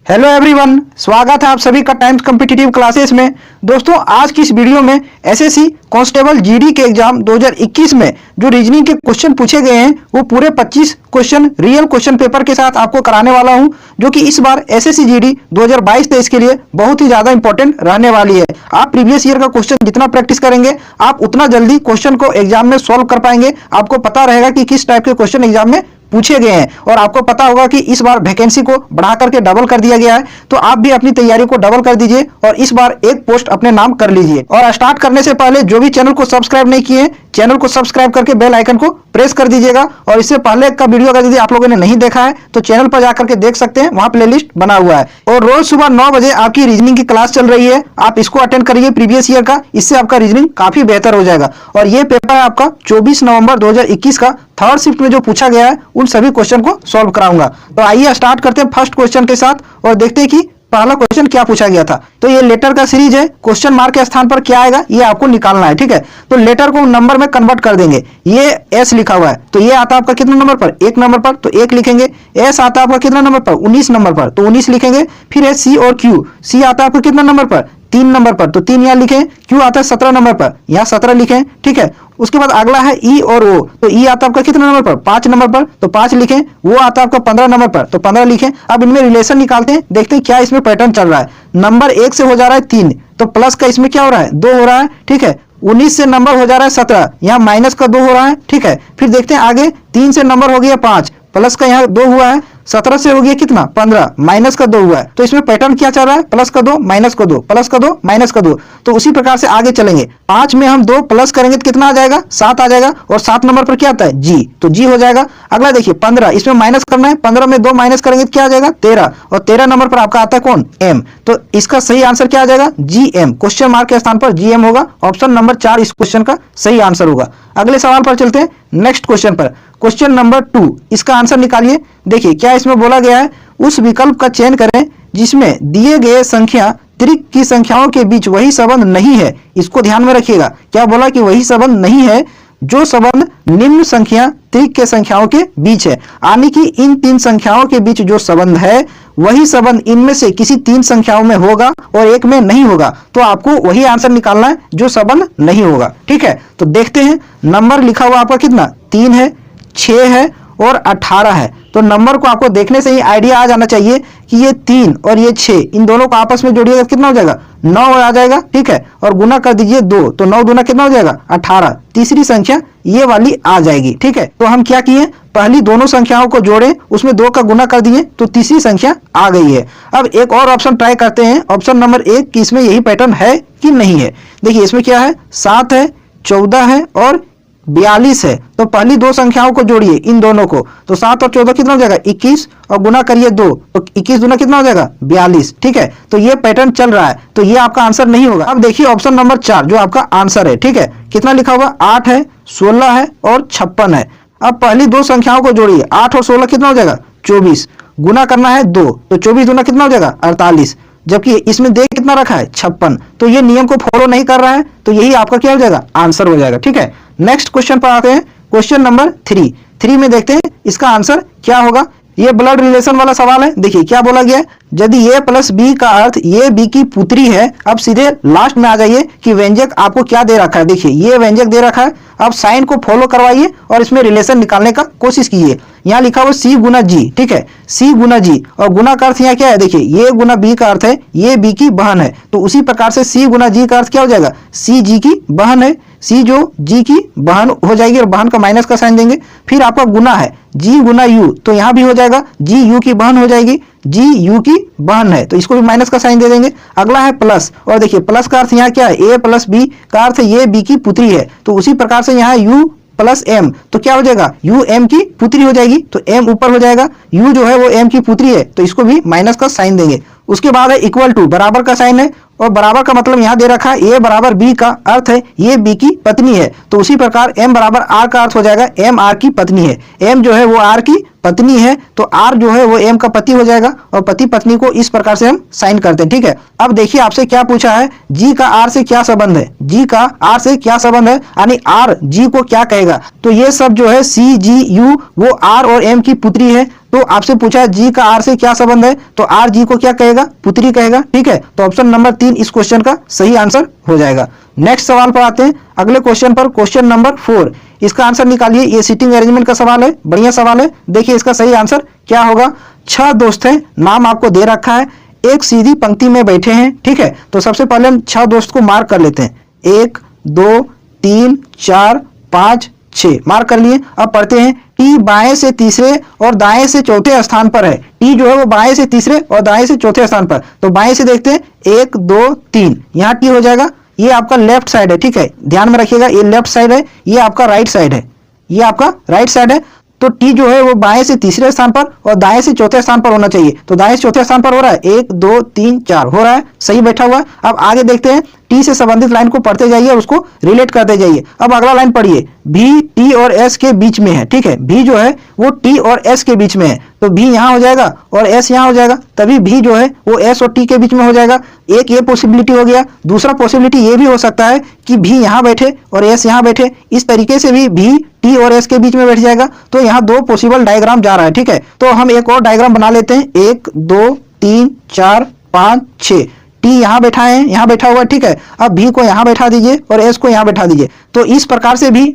Hello everyone, स्वागत है आप सभी का टाइम्स कॉम्पिटिटिव क्लासेस में। दोस्तों, आज की इस वीडियो में एसएससी कांस्टेबल जीडी के एग्जाम 2021 में जो रीजनिंग के क्वेश्चन पूछे गए हैं वो पूरे 25 क्वेश्चन रियल क्वेश्चन पेपर के साथ आपको कराने वाला हूं, जो कि इस बार एसएससी जीडी 2022-23 के लिए बहुत ही ज्यादा इंपॉर्टेंट रहने वाली है। आप प्रीवियस ईयर का क्वेश्चन जितना प्रैक्टिस करेंगे आप उतना जल्दी क्वेश्चन को एग्जाम में सॉल्व कर पाएंगे। आपको पता रहेगा कि किस टाइप के क्वेश्चन एग्जाम में पूछे गए हैं और आपको पता होगा कि इस बार वैकेंसी को बढ़ा करके डबल कर दिया गया है। तो आप भी अपनी तैयारी को डबल कर दीजिए और इस बार एक पोस्ट अपने नाम कर लीजिए। और स्टार्ट करने से पहले जो भी चैनल को सब्सक्राइब नहीं किए, चैनल को सब्सक्राइब करके बेल आइकन को प्रेस कर दीजिएगा। और इससे पहले का वीडियो अगर यदि आप लोगों ने नहीं देखा है तो चैनल पर जाकर के देख सकते हैं, वहां प्लेलिस्ट बना हुआ है। और रोज सुबह 9 बजे आपकी रीजनिंग की क्लास चल रही है, आप इसको अटेंड करिए प्रीवियस ईयर का, इससे आपका रीजनिंग काफी बेहतर हो जाएगा। और ये पेपर है आपका 24 नवंबर 2021 का, थर्ड शिफ्ट में जो पूछा गया है उन सभी क्वेश्चन को सॉल्व कराऊंगा। तो आइए स्टार्ट करते हैं फर्स्ट क्वेश्चन के साथ और देखते हैं कि पहला क्वेश्चन क्या पूछा गया था। तो ये लेटर का सीरीज है, क्वेश्चन मार्क के स्थान पर क्या आएगा ये आपको निकालना है। ठीक है, तो लेटर को नंबर में कन्वर्ट कर देंगे। ये एस लिखा हुआ है तो ये आता है आपका कितना नंबर पर, 1 नंबर पर, तो 1 लिखेंगे। एस आता है आपका कितना नंबर पर, 19 नंबर पर, तो 19 लिखेंगे। फिर है सी और क्यू, सी आता है आपको कितना नंबर पर, 3 नंबर पर, तो 3 यहाँ लिखें। क्यू आता है 17 नंबर पर, यहाँ 17 लिखें। ठीक है, उसके बाद अगला है ई और ओ, तो ई आता है आपका कितना नंबर पर, 5 नंबर पर, तो 5 लिखें। वो आता है आपका 15 नंबर पर, तो 15 लिखें। अब इनमें रिलेशन निकालते हैं, देखते हैं क्या इसमें पैटर्न चल रहा है। नंबर 1 से हो जा रहा है 3, तो प्लस का इसमें क्या हो रहा है, 2 हो रहा है। ठीक है, 19 से नंबर हो जा रहा है 17, यहाँ माइनस का 2 हो रहा है। ठीक है, फिर देखते हैं आगे, 3 से नंबर हो गया 5, प्लस का यहाँ 2 हुआ है। 17 से हो गया कितना, 15, माइनस का 2 हुआ है। तो इसमें पैटर्न क्या चल रहा है, प्लस का 2 माइनस का 2, प्लस का 2 माइनस का 2। तो उसी प्रकार से आगे चलेंगे। 5 में हम 2 प्लस करेंगे तो कितना आ जाएगा, 7 आ जाएगा। और 7 नंबर पर क्या आता है, जी, तो जी हो जाएगा। अगला देखिए 15, इसमें माइनस करना है। 15 में 2 माइनस करेंगे तो क्या आ जाएगा, 13। और 13 नंबर पर आपका आता है कौन, एम। तो इसका सही आंसर क्या आ जाएगा, जी एम। क्वेश्चन मार्क के स्थान पर जी एम होगा। ऑप्शन नंबर 4 इस क्वेश्चन का सही आंसर होगा। अगले सवाल पर चलते हैं, नेक्स्ट क्वेश्चन पर। क्वेश्चन नंबर 2, इसका आंसर निकालिए। देखिए क्या इसमें बोला गया है, उस विकल्प का चयन करें जिसमें दिए गए संख्या त्रिक की संख्याओं के बीच वही संबंध नहीं है। इसको ध्यान में रखिएगा, क्या बोला कि वही संबंध नहीं है जो संबंध निम्न संख्या त्रिक के संख्याओं के बीच है। यानी कि इन 3 संख्याओं के बीच जो संबंध है वही संबंध इनमें से किसी 3 संख्याओं में होगा और एक में नहीं होगा। तो आपको वही आंसर निकालना है जो संबंध नहीं होगा। ठीक है, तो देखते हैं। नंबर लिखा हुआ आपका कितना, 3 है, 6 है और 18 है। तो नंबर को आपको देखने से ही आइडिया आ जाना चाहिए कि ये 3 और ये 6, इन दोनों को आपस में जोड़िएगा कितना हो जाएगा, 9 आ जाएगा। ठीक है, और गुना कर दीजिए 2, तो 9 दूना कितना हो जाएगा, 18। तीसरी संख्या ये वाली आ जाएगी। ठीक है, तो हम क्या किए, पहली दोनों संख्याओं को जोड़े, उसमें 2 का गुना कर दिए तो तीसरी संख्या आ गई है। अब एक और ऑप्शन ट्राई करते हैं, ऑप्शन नंबर 1 कि इसमें यही पैटर्न है कि नहीं है। देखिए इसमें क्या है, 7 है, 14 है और 42 है। तो पहली 2 संख्याओं को जोड़िए इन दोनों को, तो 7 और 14 कितना हो जाएगा, 21, और गुना करिए 2, तो 21 दूना कितना हो जाएगा, 42। ठीक है, तो ये पैटर्न चल रहा है, तो ये आपका आंसर नहीं होगा। अब देखिए ऑप्शन नंबर 4 जो आपका आंसर है। ठीक है, कितना लिखा हुआ, 8 है, 16 है और 56 है। अब पहली 2 संख्याओं को जोड़िए, 8 और 16 कितना हो जाएगा, 24, गुना करना है 2, तो 24 दूना कितना हो जाएगा, 48, जबकि इसमें दे कितना रखा है, 56। तो ये नियम को फॉलो नहीं कर रहा है, तो यही आपका क्या हो जाएगा, आंसर हो जाएगा। ठीक है, नेक्स्ट क्वेश्चन पर आते हैं, क्वेश्चन नंबर 3 में देखते हैं इसका आंसर क्या होगा। ये ब्लड रिलेशन वाला सवाल है। देखिए क्या बोला गया है, यदि ए प्लस बी का अर्थ ये बी की पुत्री है। अब सीधे लास्ट में आ जाइए कि व्यंजक आपको क्या दे रखा है। देखिए ये व्यंजक दे रखा है, अब साइन को फॉलो करवाइए और इसमें रिलेशन निकालने का कोशिश कीजिए। यहाँ लिखा हुआ सी गुना जी। ठीक है, सी गुना जी, और गुना का अर्थ यहाँ क्या है, देखिए ये गुना बी का अर्थ है ये बी की बहन है। तो उसी प्रकार से सी गुना जी का अर्थ क्या हो जाएगा, सी जी की बहन है। सी जो जी की बहन हो जाएगी और बहन का माइनस का साइन देंगे। फिर आपका गुना है जी गुना यू, तो यहाँ भी हो जाएगा जी यू की बहन हो जाएगी, जी यू की बहन है तो इसको भी माइनस का साइन दे देंगे। अगला है प्लस, और देखिए प्लस का अर्थ यहाँ क्या है, ए प्लस बी का अर्थ ये बी की पुत्री है। तो उसी प्रकार से यहाँ यू प्लस एम, तो क्या हो जाएगा, यू एम की पुत्री हो जाएगी, तो एम ऊपर हो जाएगा। यू जो है वो एम की पुत्री है, तो इसको भी माइनस का साइन देंगे। उसके बाद है इक्वल टू, बराबर का साइन है, और बराबर का मतलब यहाँ दे रखा है ए बराबर बी का अर्थ है ये बी की पत्नी है। तो उसी प्रकार एम बराबर आर का अर्थ हो जाएगा एम आर की पत्नी है। एम जो है वो आर की पत्नी है, तो आर जो है वो एम का पति हो जाएगा, और पति पत्नी को इस प्रकार से हम साइन करते हैं। ठीक है, अब देखिए आपसे क्या पूछा है, जी का आर से क्या संबंध है, जी का आर से क्या संबंध है, यानी आर जी को क्या कहेगा। तो ये सब जो है सी जी यू वो आर और एम की पुत्री है, तो आपसे पूछा जी का आर से क्या संबंध है, तो आर जी को क्या कहेगा, पुत्री कहेगा। ठीक है, तो ऑप्शन नंबर 3 इस क्वेश्चन का सही आंसर हो जाएगा। नेक्स्ट सवाल पर आते हैं, अगले क्वेश्चन पर, क्वेश्चन नंबर 4। इसका आंसर निकालिए। ये सीटिंग अरेंजमेंट का सवाल है, बढ़िया सवाल है। देखिए इसका सही आंसर क्या होगा। 6 दोस्त हैं, नाम आपको दे रखा है, एक सीधी पंक्ति में बैठे हैं। ठीक है, तो सबसे पहले हम 6 दोस्त को मार्क कर लेते हैं। 1 2 3 4 5 6 मार्क कर लिए। अब पढ़ते हैं, टी बाएं से तीसरे और दाएं से चौथे स्थान पर है। टी जो है वो बाएं से तीसरे और दाएं से चौथे स्थान पर। तो बाएं से देखते हैं, 1 2 3, यहाँ टी हो जाएगा। ये आपका लेफ्ट साइड है। ठीक है, ध्यान में रखिएगा, ये लेफ्ट साइड है, ये आपका राइट साइड है, ये आपका राइट साइड है। तो टी जो है वो बाएं से तीसरे स्थान पर और दाएं से चौथे स्थान पर होना चाहिए। तो दाएं से चौथे स्थान पर हो रहा है, 1 2 3 4 हो रहा है, सही बैठा हुआ है। अब आगे देखते हैं, टी से संबंधित लाइन को पढ़ते जाइए और उसको रिलेट करते जाइए। अब अगला लाइन पढ़िए, भी टी और एस के बीच में है। ठीक है, भी जो है वो टी और एस के बीच में है, तो भी यहाँ हो जाएगा और एस यहाँ हो जाएगा, तभी भी जो है वो एस और टी के बीच में हो जाएगा। एक ये पॉसिबिलिटी हो गया। दूसरा पॉसिबिलिटी ये भी हो सकता है कि भी यहाँ बैठे और एस यहाँ बैठे, इस तरीके से भी टी और एस के बीच में बैठ जाएगा। तो यहाँ 2 पॉसिबल डायग्राम जा रहा है। ठीक है, तो हम एक और डायग्राम बना लेते हैं। 1 2 3 4 5 6, टी यहाँ बैठा है, यहाँ बैठा हुआ है। ठीक है, अब भी को यहाँ बैठा दीजिए और एस को यहाँ बैठा दीजिए। तो इस प्रकार से भी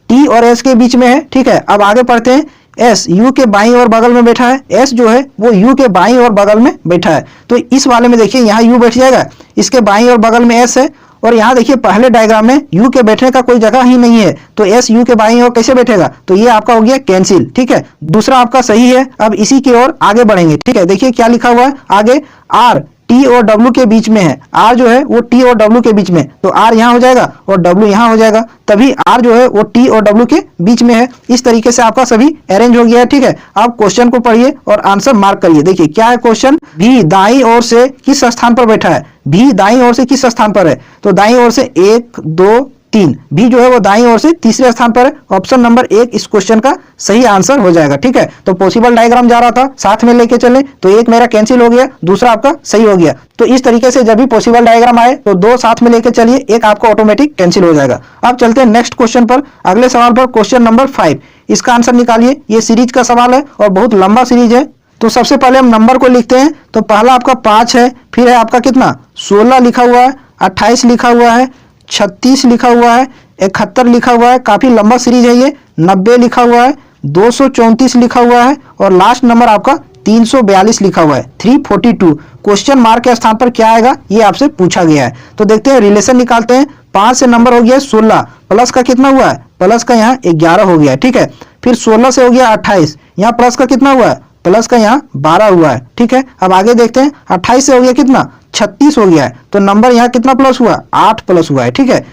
टी और एस के बीच में है। ठीक है, अब आगे पढ़ते हैं, एस यू के बाईं ओर बगल में बैठा है। एस जो है वो यू के बाईं ओर बगल में बैठा है। तो इस वाले में देखिए, यहाँ यू बैठ जाएगा, इसके बाईं ओर बगल में एस है। और यहाँ देखिए पहले डायग्राम में यू के बैठने का कोई जगह ही नहीं है, तो एस यू के बाईं ओर कैसे बैठेगा, तो ये आपका हो गया कैंसिल। ठीक है, दूसरा आपका सही है। अब इसी की ओर आगे बढ़ेंगे। ठीक है, देखिए क्या लिखा हुआ है आगे, आर टी और डब्ल्यू के बीच में है। आर जो है वो टी और डब्ल्यू के बीच में, तो आर यहाँ हो जाएगा और डब्ल्यू यहाँ हो जाएगा, तभी आर जो है वो टी और डब्ल्यू के बीच में है। इस तरीके से आपका सभी अरेंज हो गया है। ठीक है, आप क्वेश्चन को पढ़िए और आंसर मार्क करिए। देखिए क्या है क्वेश्चन, भी दाईं ओर से किस स्थान पर बैठा है, भी दाईं ओर से किस स्थान पर है, तो दाईं ओर से 1 2 3, भी जो है वो दाईं ओर से तीसरे स्थान पर है। ऑप्शन नंबर 1 इस क्वेश्चन का सही आंसर हो जाएगा। ठीक है, तो पॉसिबल डायग्राम जा रहा था, साथ में लेके चले, तो एक मेरा कैंसिल हो गया, दूसरा आपका सही हो गया। तो इस तरीके से जब भी पॉसिबल डायग्राम आए तो 2 साथ में लेके चलिए, एक आपका ऑटोमेटिक कैंसिल हो जाएगा। अब चलते हैं नेक्स्ट क्वेश्चन पर, अगले सवाल पर, क्वेश्चन नंबर 5। इसका आंसर निकालिए। ये सीरीज का सवाल है और बहुत लंबा सीरीज है। तो सबसे पहले हम नंबर को लिखते हैं। तो पहला आपका 5 है, फिर है आपका कितना 16 लिखा हुआ है, 28 लिखा हुआ है, 36 लिखा हुआ है, 71 लिखा हुआ है, काफी लंबा सीरीज है ये, 90 लिखा हुआ है, 234 लिखा हुआ है और लास्ट नंबर आपका 342 लिखा हुआ है, 342। क्वेश्चन मार्क के स्थान पर क्या आएगा ये आपसे पूछा गया है। तो देखते हैं, रिलेशन निकालते हैं। 5 से नंबर हो गया 16, प्लस का कितना हुआ है, प्लस का यहाँ 11 हो गया है। ठीक है, फिर 16 से हो गया 28, यहाँ प्लस का कितना हुआ है, प्लस का यहाँ 12 हुआ है। ठीक है, अब आगे देखते हैं, 28 से हो गया कितना 36 हो गया है, तो नंबर यहाँ कितना प्लस हुआ, 8 प्लस हुआ है। ठीक है,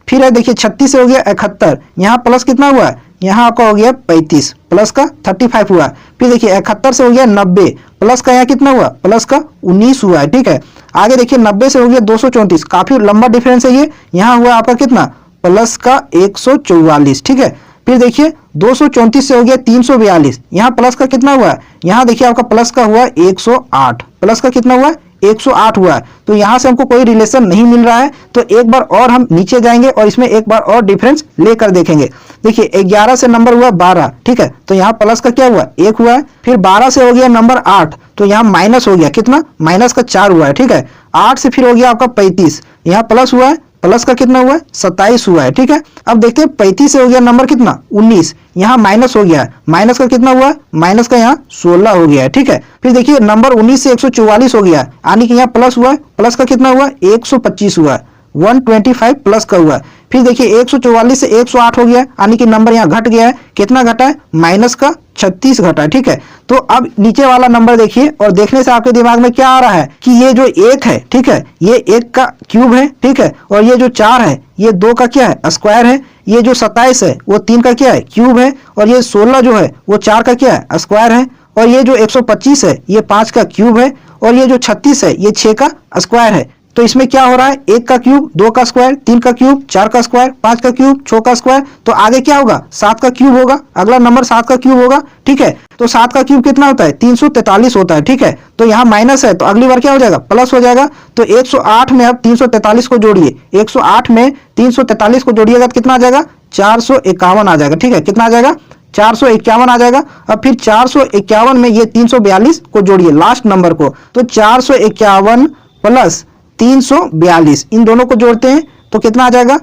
फिर है देखिए 36 से हो गया 71, यहाँ प्लस कितना हुआ है, यहाँ आपका हो गया 35, प्लस का 35 हुआ। फिर देखिए 71 से हो गया 90, प्लस का यहाँ कितना हुआ, प्लस का 19 हुआ है। ठीक है, आगे देखिए 90 से हो गया 234, काफी लंबा डिफरेंस है ये, यहाँ हुआ आपका कितना, प्लस का 144। ठीक है, फिर देखिए 234 से हो गया 342, यहाँ प्लस का कितना हुआ है, यहाँ देखिए आपका प्लस का हुआ 108, प्लस का कितना हुआ 108 हुआ है। तो यहाँ से हमको कोई रिलेशन नहीं मिल रहा है, तो एक बार और हम नीचे जाएंगे और इसमें एक बार और डिफरेंस लेकर देखेंगे। देखिए 11 से नंबर हुआ 12। ठीक है, तो यहाँ प्लस का क्या हुआ 1 हुआ है, फिर 12 से हो गया नंबर 8, तो यहाँ माइनस हो गया कितना, माइनस का 4 हुआ है। ठीक है, 8 से फिर हो गया आपका 35, यहाँ प्लस हुआ है, प्लस का कितना हुआ है 27 हुआ है। ठीक है, अब देखते हैं 35 से हो गया नंबर कितना 19, यहाँ माइनस हो गया है, माइनस का कितना हुआ है, माइनस का यहाँ 16 हो गया है। ठीक है, फिर देखिए नंबर 19 से 144 हो गया है, यानी कि यहाँ प्लस हुआ है, प्लस का कितना हुआ 125 हुआ है, 125 प्लस का हुआ है। फिर देखिए 144 से 108 हो गया, यानी कि नंबर यहाँ घट गया है, कितना घटा है, माइनस का 36 घटा है। ठीक है, तो अब नीचे वाला नंबर देखिए और देखने से आपके दिमाग में क्या आ रहा है कि ये जो 1 है, ठीक है, ये 1 का क्यूब है। ठीक है, और ये जो 4 है ये 2 का क्या है, स्क्वायर है। ये जो 27 है वो 3 का क्या है, क्यूब है। और ये 16 जो है वो 4 का क्या है, स्क्वायर है। और ये जो 125 है ये 5 का क्यूब है। और ये जो 36 है ये 6 का स्क्वायर है। तो इसमें क्या हो रहा है, 1 का क्यूब, 2 का स्क्वायर, 3 का क्यूब, 4 का स्क्वायर, 5 का क्यूब, 6 का स्क्वायर, तो आगे क्या होगा 7 का क्यूब होगा, अगला नंबर 7 का क्यूब होगा। ठीक है, तो 7 का क्यूब कितना होता है 343 होता है। ठीक है, तो यहाँ माइनस है तो अगली बार क्या हो जाएगा, प्लस हो जाएगा। तो 108 में अब 343 को जोड़िए, 108 में 343 को जोड़िएगा तो कितना आ जाएगा 451 आ जाएगा। ठीक है, कितना आ जाएगा 451 आ जाएगा। अब फिर 451 में ये 342 को जोड़िए लास्ट नंबर को, तो 451 प्लस 342 इन दोनों को जोड़ते हैं तो कितना आ जाएगा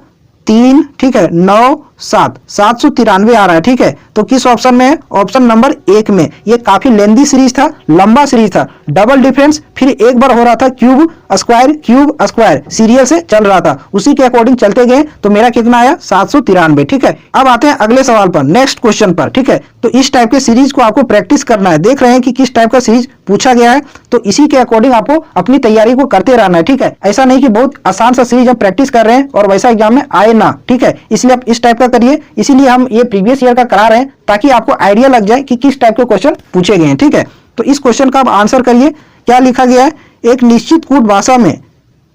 3, ठीक है, 9, 7, 793 आ रहा है। ठीक है, तो किस ऑप्शन में है? ऑप्शन नंबर 1 में। ये काफी लेंदी सीरीज था, लंबा सीरीज था, डबल डिफरेंस फिर एक बार हो रहा था, क्यूब स्क्वायर सीरियल से चल रहा था, उसी के अकॉर्डिंग चलते गए तो मेरा कितना आया 793। ठीक है, अब आते हैं अगले सवाल पर, नेक्स्ट क्वेश्चन पर। ठीक है, तो इस टाइप के सीरीज को आपको प्रैक्टिस करना है। देख रहे हैं कि किस टाइप का सीरीज पूछा गया है, तो इसी के अकॉर्डिंग आपको अपनी तैयारी को करते रहना है। ठीक है, ऐसा नहीं कि बहुत आसान सा सीरीज हम प्रैक्टिस कर रहे हैं और वैसा एग्जाम में आए ना। ठीक है, इसलिए आप इस टाइप का करिए, इसीलिए हम ये प्रीवियस ईयर का करा रहे हैं ताकि आपको आइडिया लग जाए कि किस टाइप के क्वेश्चन पूछे गए हैं। ठीक है, तो इस क्वेश्चन का आप आंसर करिए। क्या लिखा गया है? एक निश्चित कूट भाषा में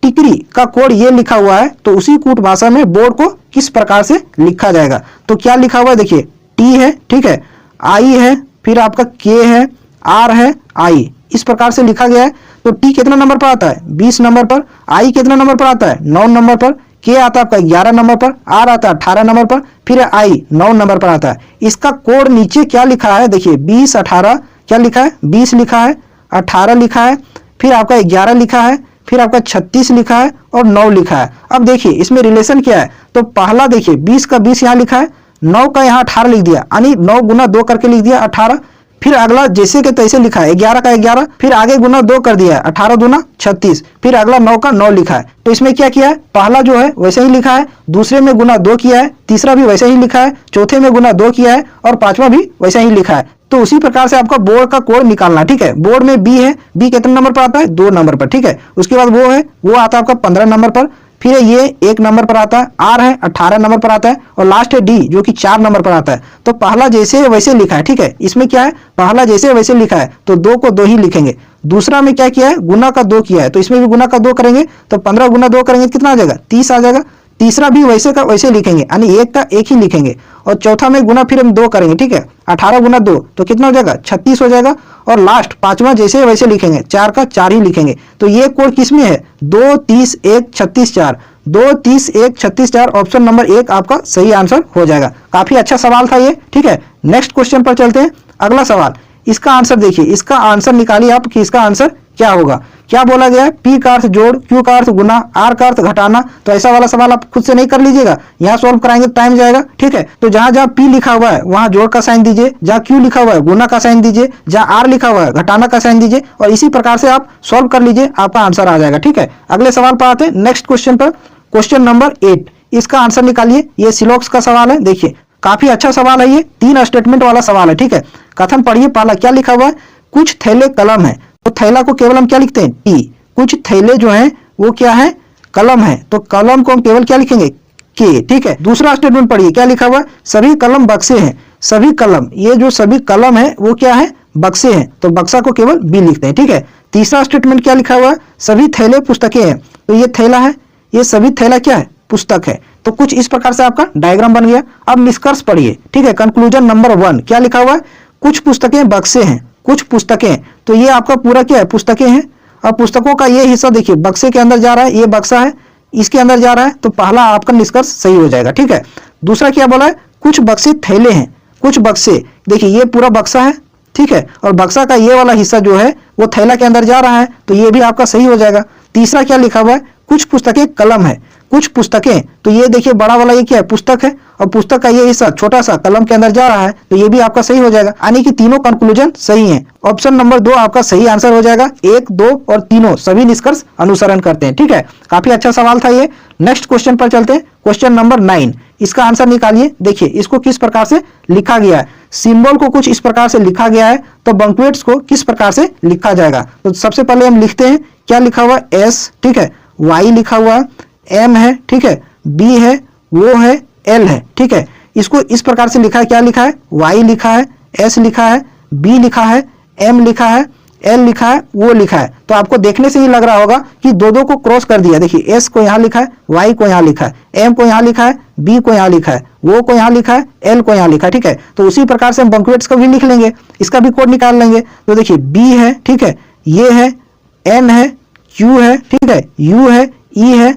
टिकरी का कोड ये लिखा हुआ है, तो उसी कूट भाषा में बोर्ड को किस प्रकार से लिखा जाएगा? तो क्या लिखा हुआ है देखिए, टी है, ठीक है, आई है, फिर आपका के है, आर है, आई, इस प्रकार से लिखा गया है। तो टी कितना नंबर पर आता है? 20 नंबर पर। आई कितना नंबर पर आता है? 9 नंबर पर। के आता है आपका 11 नंबर पर। आर आता है 18 नंबर पर। फिर आई 9 नंबर पर आता है। इसका कोड नीचे क्या लिखा है देखिए, 20, 18 क्या लिखा है? 20 लिखा है, 18 लिखा है, फिर आपका 11 लिखा है, फिर आपका 36 लिखा है और 9 लिखा है। अब देखिए इसमें रिलेशन क्या है, तो पहला देखिए 20 का 20 यहाँ लिखा है, 9 का यहाँ 18 लिख दिया, यानी 9 गुना 2 करके लिख दिया 18। फिर अगला जैसे के तैसे लिखा है, 11 का 11, फिर आगे गुना 2 कर दिया है, 18 दूना 36, फिर अगला 9 का 9 लिखा है। तो इसमें क्या किया है, पहला जो है वैसे ही लिखा है, दूसरे में गुना 2 किया है, तीसरा भी वैसे ही लिखा है, चौथे में गुना 2 किया है और पांचवा भी वैसे ही लिखा है। तो उसी प्रकार से आपका बोर्ड का कोड निकालना। ठीक है, बोर्ड में बी है, बी कितने नंबर पर आता है? 2 नंबर पर। ठीक है, उसके बाद वो है, वो आता है आपका 15 नंबर पर, फिर ये 1 नंबर पर आता है, आर है 18 नंबर पर आता है और लास्ट है डी जो कि 4 नंबर पर आता है। तो पहला जैसे वैसे लिखा है। ठीक है, इसमें क्या है, पहला जैसे वैसे लिखा है तो 2 को 2 ही लिखेंगे। दूसरा में क्या किया है, गुना का 2 किया है, तो इसमें भी गुना का 2 करेंगे, तो 15 गुना 2 करेंगे कितना आ जाएगा? 30 आ जाएगा। तीसरा भी वैसे का वैसे लिखेंगे, यानी 1 का 1 ही लिखेंगे, और चौथा में गुना फिर हम 2 करेंगे। ठीक है, 18 गुना 2 तो कितना हो जाएगा? 36 हो जाएगा। और लास्ट पांचवा जैसे वैसे लिखेंगे, 4 का 4 ही लिखेंगे। तो ये कोड किसमें है? 2, 30, 1, 36, 4, 2, 30, 1, 36, 4, ऑप्शन नंबर 1 आपका सही आंसर हो जाएगा। काफी अच्छा सवाल था ये। ठीक है, नेक्स्ट क्वेश्चन पर चलते हैं। अगला सवाल, इसका आंसर देखिए, इसका आंसर निकालिए आप कि इसका आंसर क्या होगा। क्या बोला गया है? पी का अर्थ जोड़, क्यू का अर्थ गुना, आर का अर्थ घटाना। तो ऐसा वाला सवाल आप खुद से नहीं कर लीजिएगा, यहाँ सॉल्व कराएंगे तो टाइम जाएगा। ठीक है, तो जहां जहां पी लिखा हुआ है वहां जोड़ का साइन दीजिए, जहां क्यू लिखा हुआ है गुना का साइन दीजिए, जहां आर लिखा हुआ है घटाना का साइन दीजिए, और इसी प्रकार से आप सॉल्व कर लीजिए, आपका आंसर आ जाएगा। ठीक है, अगले सवाल पर आते हैं, नेक्स्ट क्वेश्चन पर, क्वेश्चन नंबर 8। इसका आंसर निकालिए। ये सिलॉक्स का सवाल है, देखिए काफी अच्छा सवाल है, ये 3 स्टेटमेंट वाला सवाल है। ठीक है, कथन पढ़िए। पहला क्या लिखा हुआ है? कुछ थैले कलम है, तो थैला को केवल हम क्या लिखते हैं? टी। कुछ थैले जो हैं वो क्या है? कलम है, तो कलम को हम केवल क्या लिखेंगे? के। ठीक है, दूसरा स्टेटमेंट पढ़िए, क्या लिखा हुआ है? सभी कलम बक्से हैं। सभी कलम, ये जो सभी कलम है वो क्या है? बक्से हैं, तो बक्सा को केवल बी लिखते हैं। ठीक है, तीसरा स्टेटमेंट क्या लिखा हुआ है? सभी थैले पुस्तकें हैं, तो ये थैला है, ये सभी थैला क्या है? पुस्तक है। तो कुछ इस प्रकार से आपका डायग्राम बन गया। अब निष्कर्ष पढ़िए। ठीक है, कंक्लूजन नंबर 1 क्या लिखा हुआ है? कुछ पुस्तकें बक्से हैं, कुछ पुस्तकें, तो ये आपका पूरा क्या है? पुस्तकें हैं। और पुस्तकों का ये हिस्सा देखिए बक्से के अंदर जा रहा है, ये बक्सा है, इसके अंदर जा रहा है, तो पहला आपका निष्कर्ष सही हो जाएगा। ठीक है, दूसरा क्या बोला है? कुछ बक्से थैले हैं, कुछ बक्से, देखिए ये पूरा बक्सा है, ठीक है, और बक्सा का ये वाला हिस्सा जो है वो थैला के अंदर जा रहा है, तो ये भी आपका सही हो जाएगा। तीसरा क्या लिखा हुआ है? कुछ पुस्तकें कलम है, कुछ पुस्तकें, तो ये देखिए बड़ा वाला ये क्या है? पुस्तक है, और पुस्तक का ये हिस्सा छोटा सा कलम के अंदर जा रहा है, तो ये भी आपका सही हो जाएगा। यानी कि तीनों कंक्लूजन सही हैं। ऑप्शन नंबर 2 आपका सही आंसर हो जाएगा। 1, 2 और तीनों सभी निष्कर्ष अनुसरण करते हैं। ठीक है, काफी अच्छा सवाल था ये। नेक्स्ट क्वेश्चन पर चलते हैं, क्वेश्चन नंबर 9। इसका आंसर निकालिए। देखिए इसको किस प्रकार से लिखा गया है, सिंबल को कुछ इस प्रकार से लिखा गया है, तो बंक्वेट्स को किस प्रकार से लिखा जाएगा। तो सबसे पहले हम लिखते हैं, क्या लिखा हुआ है? एस, ठीक है, वाई लिखा हुआ है, एम है, ठीक है, बी है, वो है, एल है। ठीक है, इसको इस प्रकार से लिखा है, क्या लिखा है? वाई लिखा है, एस लिखा है, बी लिखा है, एम लिखा है, एल लिखा है, वो लिखा है। तो आपको देखने से ही लग रहा होगा कि दो को क्रॉस कर दिया। देखिए एस को यहाँ लिखा है, वाई को यहाँ लिखा है, एम को यहाँ लिखा है, बी को यहाँ लिखा है, वो को यहाँ लिखा है, एल को यहाँ लिखा है। ठीक है, तो उसी प्रकार से हम बंक्वेट्स का भी लिख लेंगे, इसका भी कोड निकाल लेंगे। तो देखिए बी है, ठीक है, ये है, एन है, क्यू है, ठीक है, यू है, ई है,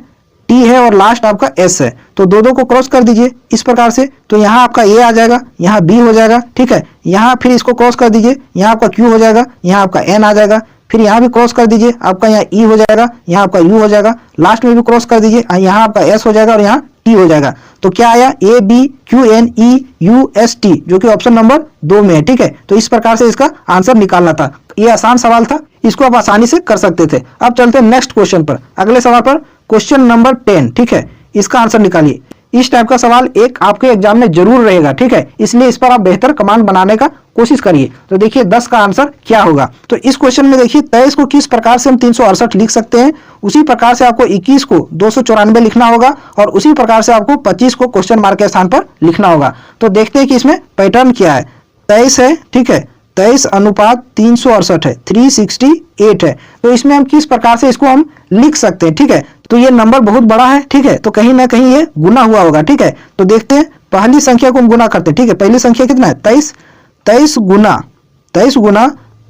टी है और लास्ट आपका एस है, तो दो दो को क्रॉस कर दीजिए इस प्रकार से, तो यहाँ आपका ए आ जाएगा, यहाँ बी हो जाएगा, ठीक है। यहाँ फिर इसको क्रॉस कर दीजिए, यहाँ आपका क्यू हो जाएगा, यहाँ आपका एन आ जाएगा, फिर यहाँ भी क्रॉस कर दीजिए, आपका यहाँ ई हो जाएगा, यहाँ आपका यू हो जाएगा, लास्ट में भी क्रॉस कर दीजिए, यहाँ आपका एस हो जाएगा और यहाँ टी हो जाएगा। तो क्या आया, A B Q N E U S T, जो कि ऑप्शन नंबर 2 में है, ठीक है। तो इस प्रकार से इसका आंसर निकालना था। ये आसान सवाल था, इसको आप आसानी से कर सकते थे। अब चलते हैं नेक्स्ट क्वेश्चन पर, अगले सवाल पर, क्वेश्चन नंबर 10, ठीक है। इसका आंसर निकालिए। इस टाइप का सवाल एक आपके एग्जाम में जरूर रहेगा, ठीक है, इसलिए इस पर आप बेहतर कमांड बनाने का कोशिश करिए। तो देखिए 10 का आंसर क्या होगा। तो इस क्वेश्चन में देखिए 23 को किस प्रकार से हम 368 लिख सकते हैं, उसी प्रकार से आपको 21 को 294 लिखना होगा और उसी प्रकार से आपको 25 को क्वेश्चन मार्क के स्थान पर लिखना होगा। तो देखते हैं कि इसमें पैटर्न क्या है। 23 है, ठीक है, 23 अनुपात 368 है, 368 है। तो इसमें हम किस प्रकार से इसको हम लिख सकते हैं, ठीक है। तो ये नंबर बहुत बड़ा है, ठीक है, तो कहीं ना कहीं ये गुना हुआ होगा, ठीक है। तो देखते हैं, पहली संख्या को हम गुना करते हैं, ठीक है। पहली संख्या कितना है, 23, 23 गुना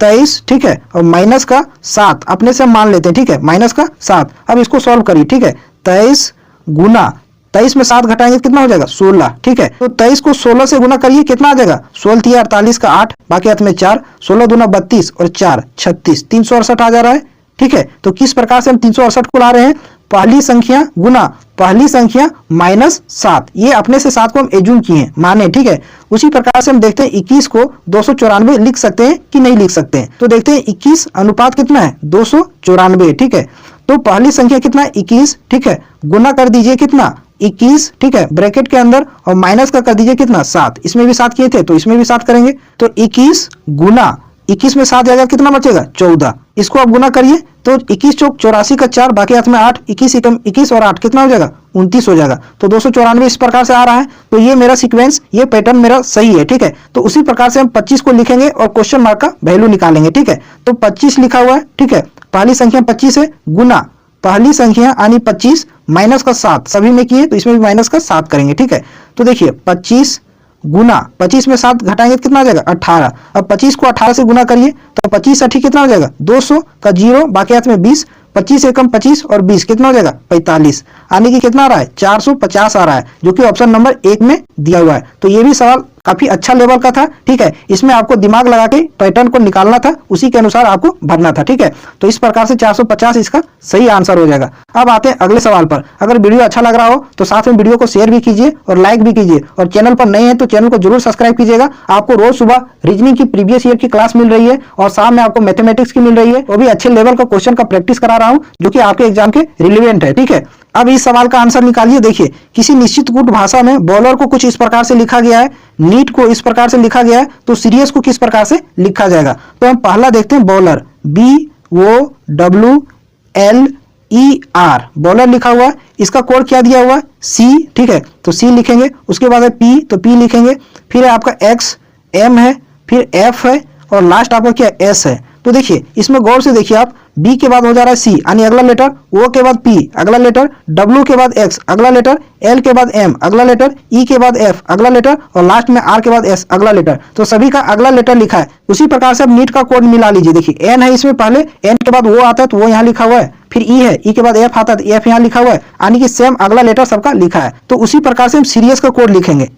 23, ठीक है, और माइनस का 7 अपने से मान लेते हैं, ठीक है, माइनस का 7। अब इसको सॉल्व करिए, ठीक है। 23 गुना 23 में 7 घटाएंगे कितना हो जाएगा, 16, ठीक है। तो 23 को 16 से गुना करिए, कितना आ जाएगा, 16 3 48 का 8, बाकी हाथ में 4, 16 दूना 32 और 4 36, 368 आ जा रहा है, ठीक है। तो किस प्रकार से हम 368 को ला रहे हैं, पहली संख्या गुना पहली संख्या माइनस 7, ये अपने से 7 को हम एज्यूम किए हैं, माने, ठीक है। उसी प्रकार से हम देखते हैं 21 को 294 लिख सकते हैं कि नहीं लिख सकते हैं। तो देखते हैं 21 अनुपात कितना है, 294, ठीक है। तो पहली संख्या कितना है, 21, ठीक है, गुना कर दीजिए कितना, 21, ठीक है, ब्रैकेट के अंदर, और माइनस का कर दीजिए कितना, 7। इसमें भी 7 किए थे तो इसमें भी 7 करेंगे। तो 21 गुना 21 में 7 जाएगा, कितना बचेगा, 14। इसको आप गुना करिए, तो 21 चौक 84 का 4, बाकी हाथ में 8, 21 एकम 21 और 8 कितना हो जाएगा, 29 हो जाएगा। तो 294 इस प्रकार से आ रहा है। तो ये मेरा सीक्वेंस, ये पैटर्न मेरा सही है, ठीक है। तो उसी प्रकार से हम 25 को लिखेंगे और क्वेश्चन मार्क का वैल्यू निकालेंगे, ठीक है। तो 25 लिखा हुआ है, ठीक है, पहली संख्या 25 है, गुना पहली संख्या यानी 25 माइनस का 7, सभी में किए तो इसमें भी माइनस का 7 करेंगे, ठीक है। तो देखिए 25 गुना 25 में 7 घटाएंगे तो कितना आ जाएगा, 18। अब 25 को 18 से गुना करिए, तो 25 80 कितना हो जाएगा, 200 का 0, बाकी हाथ में 20, 25 एकम 25 और 20 कितना हो जाएगा, 45। आने की कितना आ रहा है, 450 आ रहा है, जो कि ऑप्शन नंबर 1 में दिया हुआ है। तो ये भी सवाल काफी अच्छा लेवल का था, ठीक है। इसमें आपको दिमाग लगा के पैटर्न को निकालना था, उसी के अनुसार आपको भरना था, ठीक है। तो इस प्रकार से 450 इसका सही आंसर हो जाएगा। अब आते हैं अगले सवाल पर। अगर वीडियो अच्छा लग रहा हो तो साथ में वीडियो को शेयर भी कीजिए और लाइक भी कीजिए, और चैनल पर नए हैं तो चैनल को जरूर सब्सक्राइब कीजिएगा। आपको रोज सुबह रीजनिंग की प्रीवियस ईयर की क्लास मिल रही है और शाम में आपको मैथमेटिक्स की मिल रही है, वो भी अच्छे लेवल का क्वेश्चन का प्रैक्टिस करा रहा हूँ, जो कि आपके एग्जाम के रिलेवेंट है, ठीक है। अब इस सवाल का आंसर निकालिए। देखिए, किसी निश्चित गुट भाषा में बॉलर को कुछ इस प्रकार से लिखा गया है, नीट को इस प्रकार से लिखा गया है, तो सीरियस को किस प्रकार से लिखा जाएगा। तो हम पहला देखते हैं, बॉलर BOWLER, बॉलर लिखा हुआ है, इसका कोड क्या दिया हुआ है, C, ठीक है। तो C लिखेंगे, उसके बाद है P, तो P लिखेंगे, फिर है आपका X, M है, फिर F है और लास्ट आपका क्या S है। तो देखिए इसमें गौर से देखिए आप, B के बाद हो जा रहा है C यानी अगला लेटर, O के बाद P अगला लेटर, W के बाद X अगला लेटर, L के बाद M अगला लेटर, E के बाद F अगला लेटर और लास्ट में R के बाद S अगला लेटर। तो सभी का अगला लेटर लिखा है। उसी प्रकार से अब नीट का कोड मिला लीजिए। देखिए N है, इसमें पहले N के बाद O आता है तो वो यहाँ लिखा हुआ है, फिर E है, E के बाद F आता है तो F यहाँ लिखा हुआ है, यानी कि सेम अगला लेटर सबका लिखा है। तो उसी प्रकार से हम सीरियस का कोड लिखेंगे,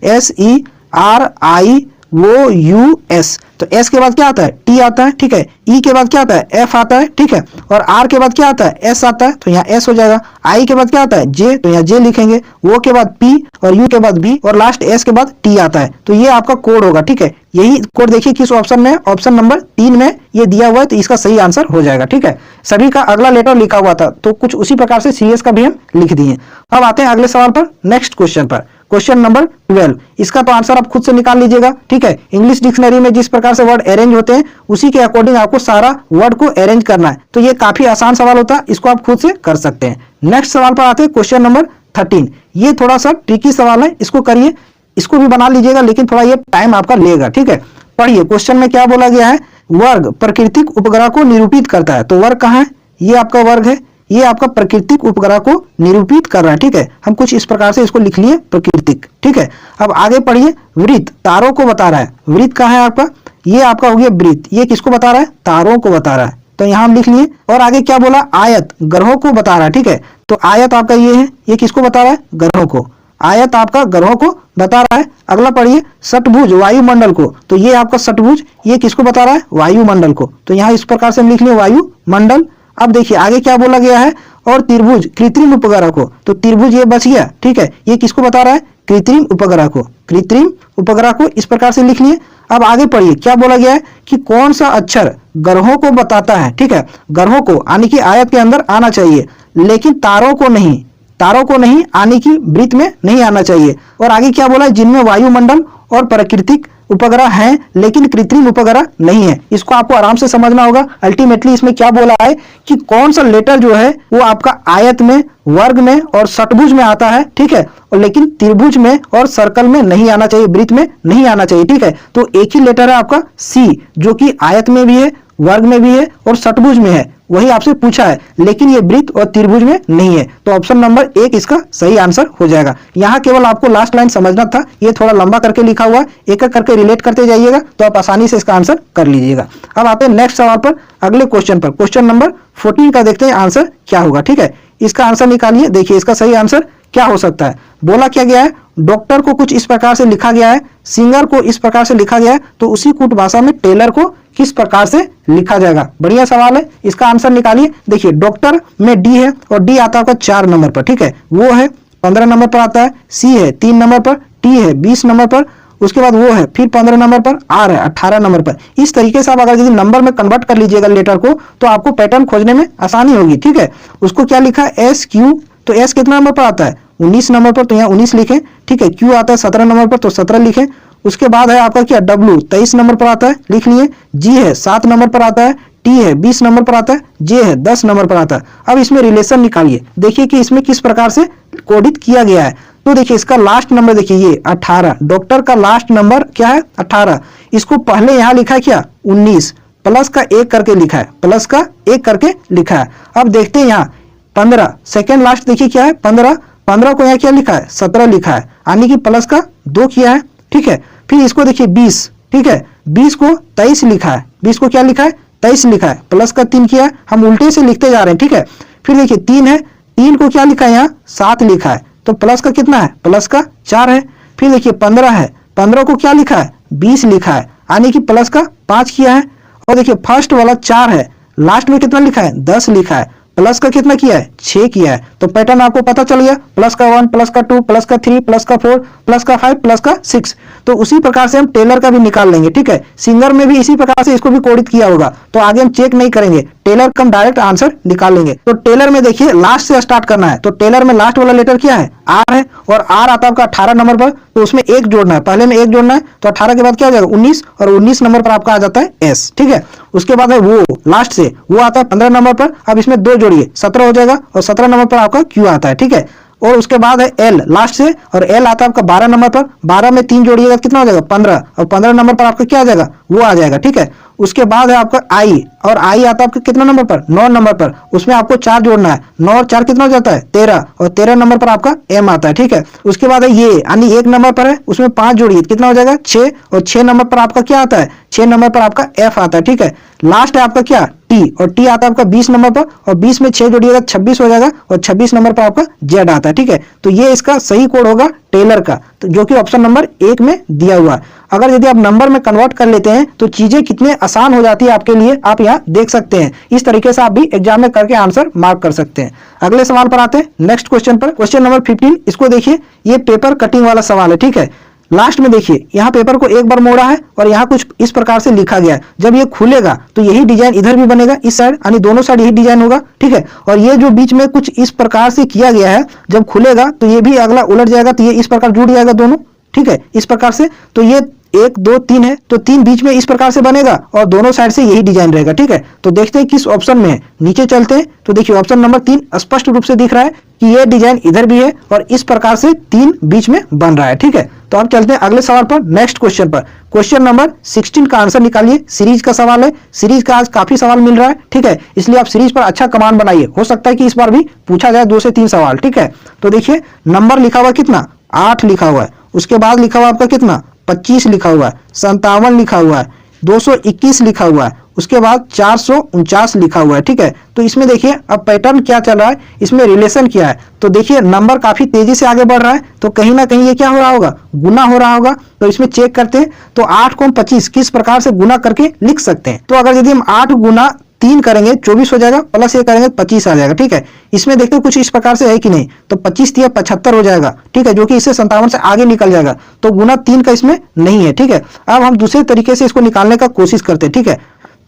SERIOUS। तो S के बाद क्या आता है, T आता है, ठीक है। E के बाद क्या आता है, F आता है, ठीक है। और R के बाद क्या आता है, S आता है, तो यहाँ S हो जाएगा। I के बाद क्या आता है, J, तो यहाँ J लिखेंगे। O के बाद P और U के बाद B और लास्ट S के बाद T आता है। तो ये आपका कोड होगा, ठीक है। यही कोड देखिए किस ऑप्शन में है, ऑप्शन नंबर 3 में ये दिया हुआ है, तो इसका सही आंसर हो जाएगा, ठीक है। सभी का अगला लेटर लिखा हुआ था, तो कुछ उसी प्रकार से CS का भी हम लिख दिए। अब आते हैं अगले सवाल पर, नेक्स्ट क्वेश्चन पर, क्वेश्चन नंबर 12। इसका तो आंसर आप खुद से निकाल लीजिएगा, ठीक है। इंग्लिश डिक्शनरी में जिस प्रकार से वर्ड अरेंज होते हैं उसी के अकॉर्डिंग आपको सारा वर्ड को अरेंज करना है। तो ये काफी आसान सवाल होता है, इसको आप खुद से कर सकते हैं। नेक्स्ट सवाल पर आते हैं, क्वेश्चन नंबर 13। ये थोड़ा सा ट्रिकी सवाल है, इसको करिए, इसको भी बना लीजिएगा, लेकिन थोड़ा ये टाइम आपका लेगा, ठीक है। पढ़िए, क्वेश्चन में क्या बोला गया है, वर्ग प्राकृतिक उपग्रह को निरूपित करता है। तो वर्ग कहाँ है, ये आपका वर्ग है, ये आपका प्राकृतिक उपग्रह को निरूपित कर रहा है, ठीक है। हम कुछ इस प्रकार से इसको लिख लिए, प्राकृतिक, ठीक है। अब आगे पढ़िए, वृत्त तारों को बता रहा है। वृत्त कहाँ है आपका, ये आपका हो गया वृत्त, ये किसको बता रहा है, तारों को बता रहा है। तो यहाँ हम लिख लिए। और आगे क्या बोला, आयत ग्रहों को बता रहा है, ठीक है। तो आयत आपका ये है, ये किसको बता रहा है, ग्रहों को। आयत आपका ग्रहों को बता रहा है। अगला पढ़िए, षटभुज वायुमंडल को। तो ये आपका षटभुज, ये किसको बता रहा है, वायुमंडल को। तो यहाँ इस प्रकार से हम लिख लिए वायुमंडल। अब देखिए आगे क्या बोला गया है, और त्रिभुज कृत्रिम उपग्रह को। तो त्रिभुज ये बच गया, ठीक है। ये किसको बता रहा है, कृत्रिम उपग्रह को। कृत्रिम उपग्रह को इस प्रकार से लिख लिए। अब आगे पढ़िए, क्या बोला गया है कि कौन सा अक्षर ग्रहों को बताता है, ठीक है। ग्रहों को यानी कि आयत के अंदर आना चाहिए, लेकिन तारों को नहीं, तारों को नहीं आने की वृत्त में नहीं आना चाहिए। और आगे क्या बोला है, जिनमें वायुमंडल और प्राकृतिक उपग्रह हैं लेकिन कृत्रिम उपग्रह नहीं है। इसको आपको आराम से समझना होगा। अल्टीमेटली इसमें क्या बोला है कि कौन सा लेटर जो है वो आपका आयत में, वर्ग में और षटभुज में आता है, ठीक है, और लेकिन त्रिभुज में और सर्कल में नहीं आना चाहिए, वृत्त में नहीं आना चाहिए, ठीक है। तो एक ही लेटर है आपका सी, जो कि आयत में भी है, वर्ग में भी है और षटभुज में है। वही आपसे पूछा है, लेकिन ये वृत्त और त्रिभुज में नहीं है। तो ऑप्शन नंबर 1 इसका सही आंसर हो जाएगा। यहाँ केवल आपको लास्ट लाइन समझना था, ये थोड़ा लंबा करके लिखा हुआ है, एक एक करके रिलेट करते जाइएगा तो आप आसानी से इसका आंसर कर लीजिएगा। अब आते हैं नेक्स्ट सवाल पर, अगले क्वेश्चन पर। क्वेश्चन नंबर 14 का देखते हैं आंसर क्या होगा, ठीक है। इसका आंसर निकालिए। देखिए इसका सही आंसर क्या हो सकता है। बोला क्या गया है, डॉक्टर को कुछ इस प्रकार से लिखा गया है, सिंगर को इस प्रकार से लिखा गया है, तो उसी कूट भाषा में टेलर को किस प्रकार से लिखा जाएगा। बढ़िया सवाल है, इसका आंसर निकालिए। देखिए डॉक्टर में डी है और डी आता है 4 नंबर पर, ठीक है। वो है 15 नंबर पर आता है, सी है 3 नंबर पर, टी है 20 नंबर पर, उसके बाद वो है फिर 15 नंबर पर, आर है 18 नंबर पर। इस तरीके से आप अगर यदि नंबर में कन्वर्ट कर लीजिएगा लेटर को, तो आपको पैटर्न खोजने में आसानी होगी, ठीक है। उसको क्या लिखा है, एस क्यू, तो एस कितना नंबर पर आता है, 19 नंबर पर, तो यहाँ 19 लिखें, ठीक है। क्यू आता है 17 नंबर पर, तो 17 लिखें। उसके बाद है आपका क्या, डब्ल्यू 23 नंबर पर आता है, लिख लिए। जी है 7 नंबर पर आता है, टी है 20 नंबर पर आता है, जे है 10 नंबर पर आता है। अब इसमें रिलेशन निकालिए, देखिए कि इसमें किस प्रकार से कोडित किया गया है। तो देखिए इसका लास्ट नंबर देखिए ये 18, डॉक्टर का लास्ट नंबर क्या है 18। इसको पहले यहाँ लिखा है क्या 19, प्लस का 1 करके लिखा है, प्लस का 1 करके लिखा है। अब देखते हैं यहाँ 15, सेकेंड लास्ट देखिए क्या है 15, 15 को यहाँ क्या लिखा है 17 लिखा है, यानी कि प्लस का 2 किया है, ठीक है। फिर इसको देखिए 20, ठीक है, 20 को 23 लिखा है, 20 को क्या लिखा है 23 लिखा है, प्लस का 3 किया है। हम उल्टे से लिखते जा रहे हैं, ठीक है। फिर देखिए 3 है, 3 को क्या लिखा है यहाँ 7 लिखा है, तो प्लस का कितना है, प्लस का 4 है। फिर देखिए 15 है, 15 को क्या लिखा है 20 लिखा है, यानी कि प्लस का 5 किया है। और देखिए फर्स्ट वाला 4 है, लास्ट में कितना लिखा है 10 लिखा है, प्लस का कितना किया है 6 किया है। तो पैटर्न आपको पता चल गया, प्लस का 1, प्लस का 2, प्लस का 3, प्लस का 4, प्लस का 5, प्लस का 6। तो उसी प्रकार से हम टेलर का भी निकाल लेंगे, ठीक है। सिंगर में भी इसी प्रकार से इसको भी कोडित किया होगा, तो आगे हम चेक नहीं करेंगे, टेलर का हम डायरेक्ट आंसर निकाल लेंगे। तो टेलर में देखिए लास्ट से स्टार्ट करना है, तो टेलर में लास्ट वाला लेटर क्या है आर है, और आर आता है आपका 18 नंबर पर, तो उसमें 1 जोड़ना है, पहले में 1 जोड़ना है, तो 18 के बाद क्या आ जाएगा 19, और 19 नंबर पर आपका आ जाता है एस, ठीक है। उसके बाद है वो लास्ट से वो आता है 15 नंबर पर, अब इसमें 2 जोड़िए 17 हो जाएगा, और 17 नंबर पर आपका क्यू आता है, ठीक है। और उसके बाद है एल लास्ट से, और एल आता है आपका 12 नंबर पर, 12 में 3 जोड़िएगा कितना हो जाएगा 15, और 15 नंबर पर आपका क्या आ जाएगा वो आ जाएगा, ठीक है। उसके बाद है आपका आई, और आई आता है आपका कितना नंबर पर 9 नंबर पर, उसमें आपको 4 जोड़ना है, 9 और 4 कितना हो जाता है 13, और 13 नंबर पर आपका एम आता है, ठीक है। उसके बाद है ये यानी 1 नंबर पर है, उसमें 5 जोड़िए कितना हो जाएगा 6, और 6 नंबर पर आपका क्या आता है 6 नंबर पर आपका एफ आता है, ठीक है। लास्ट है आपका क्या टी, और टी आता है आपका 20 नंबर पर, और 20 में 6 जोड़िएगा 26 हो जाएगा, और 26 नंबर पर आपका जेड आता है, ठीक है। तो ये इसका सही कोड होगा टेलर का, तो जो कि ऑप्शन नंबर 1 में दिया हुआ है। अगर यदि आप नंबर में कन्वर्ट कर लेते हैं तो चीजें कितने आसान हो जाती है आपके लिए, आप यहाँ देख सकते हैं। इस तरीके से आप भी एग्जाम में करके आंसर मार्क कर सकते हैं। अगले सवाल पर आते हैं, नेक्स्ट क्वेश्चन पर। क्वेश्चन नंबर 15, इसको देखिए, ये पेपर कटिंग वाला सवाल है, ठीक है। लास्ट में देखिए यहाँ पेपर को एक बार मोड़ा है, और यहाँ कुछ इस प्रकार से लिखा गया है। जब ये खुलेगा तो यही डिजाइन इधर भी बनेगा, इस साइड, यानी दोनों साइड यही डिजाइन होगा, ठीक है। और ये जो बीच में कुछ इस प्रकार से किया गया है, जब खुलेगा तो ये भी अगला उलट जाएगा, तो ये इस प्रकार जुड़ जाएगा दोनों, ठीक है, इस प्रकार से। तो ये 1 2 3 है, तो 3 बीच में इस प्रकार से बनेगा, और दोनों साइड से यही डिजाइन रहेगा, ठीक है। तो देखते हैं किस ऑप्शन में है, नीचे चलते हैं। तो देखिए ऑप्शन नंबर 3 स्पष्ट रूप से दिख रहा है कि ये डिजाइन इधर भी है, और इस प्रकार से 3 बीच में बन रहा है, ठीक है। तो अब चलते हैं अगले सवाल पर, नेक्स्ट क्वेश्चन पर। क्वेश्चन नंबर 16 का आंसर निकालिए। सीरीज का सवाल है, सीरीज का आज काफी सवाल मिल रहा है, ठीक है, इसलिए आप सीरीज पर अच्छा कमांड बनाइए, हो सकता है कि इस बार भी पूछा जाए 2 से 3 सवाल, ठीक है। तो देखिए नंबर लिखा हुआ कितना 8 लिखा हुआ है, उसके बाद लिखा हुआ आपका कितना 25 लिखा हुआ है, 57 लिखा हुआ है, 221 लिखा हुआ है, उसके बाद 449 लिखा हुआ है, ठीक है। तो इसमें देखिए अब पैटर्न क्या चल रहा है, इसमें रिलेशन क्या है। तो देखिए नंबर काफी तेजी से आगे बढ़ रहा है, तो कहीं ना कहीं ये क्या हो रहा होगा, गुना हो रहा होगा। तो इसमें चेक करते हैं। तो 8 को हम 25 किस प्रकार से गुना करके लिख सकते हैं। तो अगर यदि हम 8 गुना 3 करेंगे 24 हो जाएगा, प्लस ये करेंगे 25 आ जाएगा, ठीक है। इसमें देखते हैं कुछ इस प्रकार से है कि नहीं। तो 25 या 75 हो जाएगा, ठीक है, जो कि इससे 57 से आगे निकल जाएगा। तो गुना 3 का इसमें नहीं है, ठीक है। अब हम दूसरे तरीके से इसको निकालने का कोशिश करते हैं, ठीक है।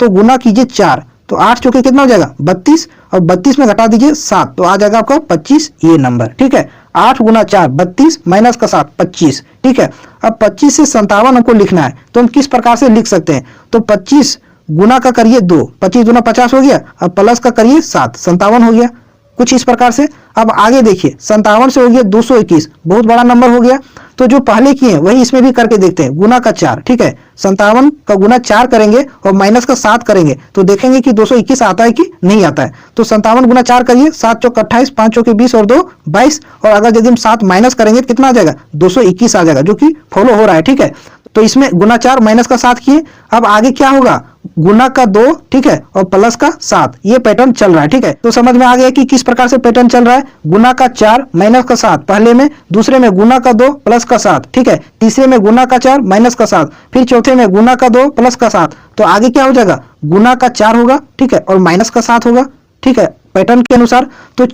तो गुना कीजिए 4, तो 8 चौके कितना हो जाएगा 32, और 32 में घटा दीजिए 7, तो आ जाएगा आपका 25 ये नंबर, ठीक है। 8 गुना 4 32 माइनस का 7 25, ठीक है। अब 25 से 57 हमको लिखना है, तो हम किस प्रकार से लिख सकते हैं। तो 25 गुना का करिए 2, 25 गुना 50 हो गया, अब प्लस का करिए 7, 57 हो गया, कुछ इस प्रकार से। अब आगे देखिए 57 से हो गया 221, बहुत बड़ा नंबर हो गया। तो जो पहले किए वही इसमें भी करके देखते हैं, गुना का 4, ठीक है। 57 का गुना 4 करेंगे और माइनस का 7 करेंगे, तो देखेंगे कि 221 आता है कि नहीं आता है। तो 57 गुना 4 करिए, 7 चौक 28, 5 चौके 20 और 2 22, और अगर यदि हम 7 माइनस करेंगे तो कितना आ जाएगा 221 आ जाएगा, जो कि फॉलो हो रहा है, ठीक है। तो इसमें गुना 4 माइनस का 7 किए। अब आगे क्या होगा, गुना का 2, ठीक है, और प्लस का 7, ये पैटर्न चल रहा है, ठीक है। तो समझ में आ गया कि किस प्रकार से पैटर्न चल रहा है। गुना का 4 माइनस का 7 पहले में, दूसरे में गुना का 2 प्लस का 7, ठीक है, तीसरे में गुना का 4 माइनस का 7, फिर चौथे में गुना का 2 प्लस का 7। तो आगे क्या हो जाएगा, गुना का 4 होगा, ठीक है, और माइनस का 7 होगा, ठीक है, पैटर्न के अनुसार। तो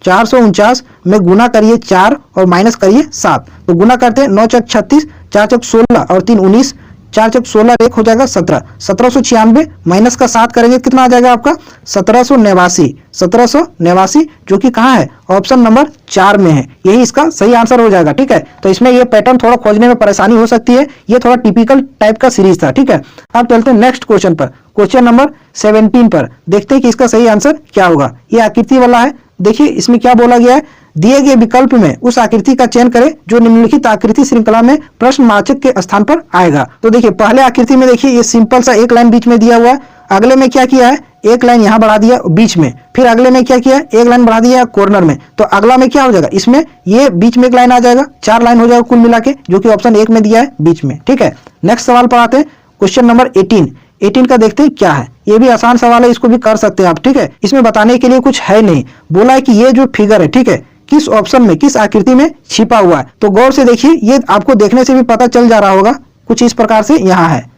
449 में गुना करिए 4 और माइनस करिए 7। तो गुना करते हैं, 9 चौक 36, 4 चौक 16 और 3 19, 4 चौक 16, 1 हो जाएगा 17, 1796 माइनस का 7 करेंगे कितना आ जाएगा आपका 1789, जो कि कहाँ है, ऑप्शन नंबर 4 में है। यही इसका सही आंसर हो जाएगा, ठीक है। तो इसमें ये पैटर्न थोड़ा खोजने में परेशानी हो सकती है, ये थोड़ा टिपिकल टाइप का सीरीज था, ठीक है। अब चलते हैं नेक्स्ट क्वेश्चन पर, क्वेश्चन नंबर 17 पर। देखते हैं कि इसका सही आंसर क्या होगा। ये आकृति वाला है। देखिए इसमें क्या बोला गया है, दिए गए विकल्प में उस आकृति का चयन करें जो निम्नलिखित आकृति श्रृंखला में प्रश्नवाचक के स्थान पर आएगा। तो देखिए पहले आकृति में देखिए ये सिंपल सा एक लाइन बीच में दिया हुआ है। अगले में क्या किया है, एक लाइन यहाँ बढ़ा दिया बीच में, फिर अगले में क्या किया, एक लाइन बढ़ा दिया कॉर्नर में। तो अगला में क्या हो जाएगा, इसमें ये बीच में एक लाइन आ जाएगा, 4 लाइन हो जाएगा कुल मिला के, जो कि ऑप्शन 1 में दिया है बीच में, ठीक है। नेक्स्ट सवाल पर आते हैं, क्वेश्चन नंबर 18 का देखते हैं क्या है। ये भी आसान सवाल है, इसको भी कर सकते हैं आप, ठीक है। इसमें बताने के लिए कुछ है नहीं, बोला है कि ये जो फिगर है, ठीक है, किस ऑप्शन में, किस आकृति में छिपा हुआ है। तो गौर से देखिए, ये आपको देखने से भी पता चल जा रहा होगा, कुछ इस प्रकार से यहाँ है,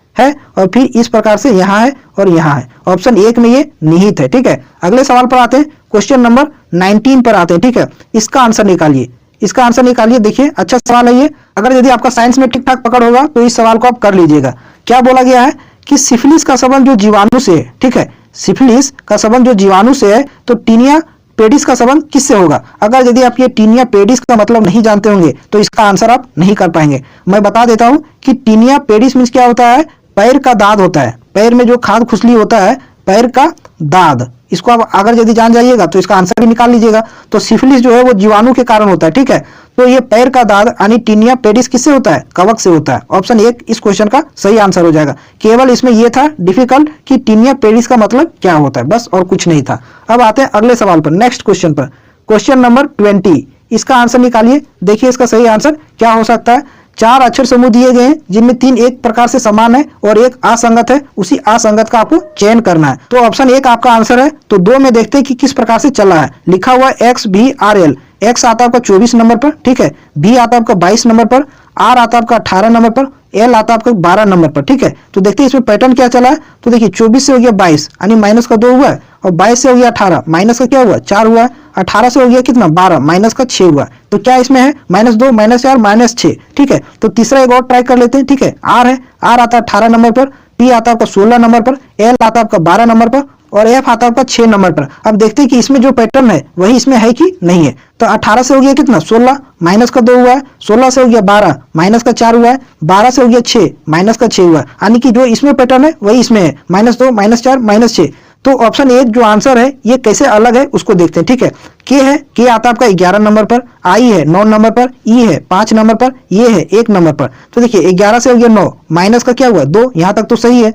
और फिर इस प्रकार से यहाँ है और यहाँ है। ऑप्शन 1 में ये निहित है, ठीक है। अगले सवाल पर आते हैं, क्वेश्चन नंबर 19 पर आते हैं, ठीक है। इसका आंसर निकालिए, इसका आंसर निकालिए। देखिए अच्छा सवाल है ये, अगर यदि आपका साइंस में ठीक ठाक पकड़ होगा तो इस सवाल को आप कर लीजिएगा। क्या बोला गया है कि सिफिलिस का संबंध जो जीवाणु से है, ठीक है, सिफिलिस का संबंध जो जीवाणु से है, तो टीनिया पेडिस का संबंध किससे होगा। अगर यदि आप ये टीनिया पेडिस का मतलब नहीं जानते होंगे तो इसका आंसर आप नहीं कर पाएंगे। मैं बता देता हूं कि टीनिया पेडिस मीन्स क्या होता है, पैर का दाद होता है, पैर में जो खाद खुसली होता है, पैर का दाद। इसको आप अगर यदि जान जाइएगा तो इसका आंसर भी निकाल लीजिएगा। तो सिफिलिस जो है वो जीवाणु के कारण होता है, ठीक है। तो ये पैर का दाद यानी टीनिया पेडिस किससे होता है, कवक से होता है। ऑप्शन 1 इस क्वेश्चन का सही आंसर हो जाएगा। केवल इसमें यह था डिफिकल्ट कि टीनिया पेडिस का मतलब क्या होता है, बस और कुछ नहीं था। अब आते हैं अगले सवाल पर, नेक्स्ट क्वेश्चन पर, क्वेश्चन नंबर 20। इसका आंसर निकालिए। देखिए इसका सही आंसर क्या हो सकता है। 4 अक्षर समूह दिए गए हैं जिनमें 3 एक प्रकार से समान है और एक असंगत है, उसी असंगत का आपको चयन करना है। तो ऑप्शन 1 आपका आंसर है। तो 2 में देखते हैं कि किस प्रकार से चला है। लिखा हुआ है XBRL, X आता है आपका 24 नंबर पर, ठीक है, B आता है आपका 22 नंबर पर, R आता है आपका 18 नंबर पर, L आता है आपका 12 नंबर पर, ठीक है। तो देखते हैं इसमें पैटर्न क्या चला है। तो देखिए 24 से हो गया 22 यानी माइनस का 2 हुआ है, और 22 से हो गया 18 माइनस का क्या हुआ 4 हुआ है, 18 से हो गया कितना 12 माइनस का 6 हुआ। तो क्या इसमें है -2 -4 -6, ठीक है। तो तीसरा एक और ट्राई कर लेते हैं, ठीक है। R है, R आता है 18 नंबर पर, P आता है आपका 16 नंबर पर, L आता है आपका 12 नंबर पर, और F आता है आपका 6 नंबर पर। अब देखते हैं कि इसमें जो पैटर्न है वही इसमें है कि नहीं है। तो 18 से हो गया कितना 16 माइनस का 2 हुआ है, 16 से हो गया 12 माइनस का 4 हुआ है, 12 से हो गया 6 माइनस का 6 हुआ है, यानी कि जो इसमें पैटर्न है वही इसमें है, -2 -4 -6। तो ऑप्शन 1 जो आंसर है ये कैसे अलग है उसको देखते हैं, ठीक है। के है, के आता है आपका 11 नंबर पर, आई है 9 नंबर पर, ई है 5 नंबर पर, ये है 1 नंबर पर। तो देखिए 11 से हो गया 9 माइनस का क्या हुआ 2, यहाँ तक तो सही है।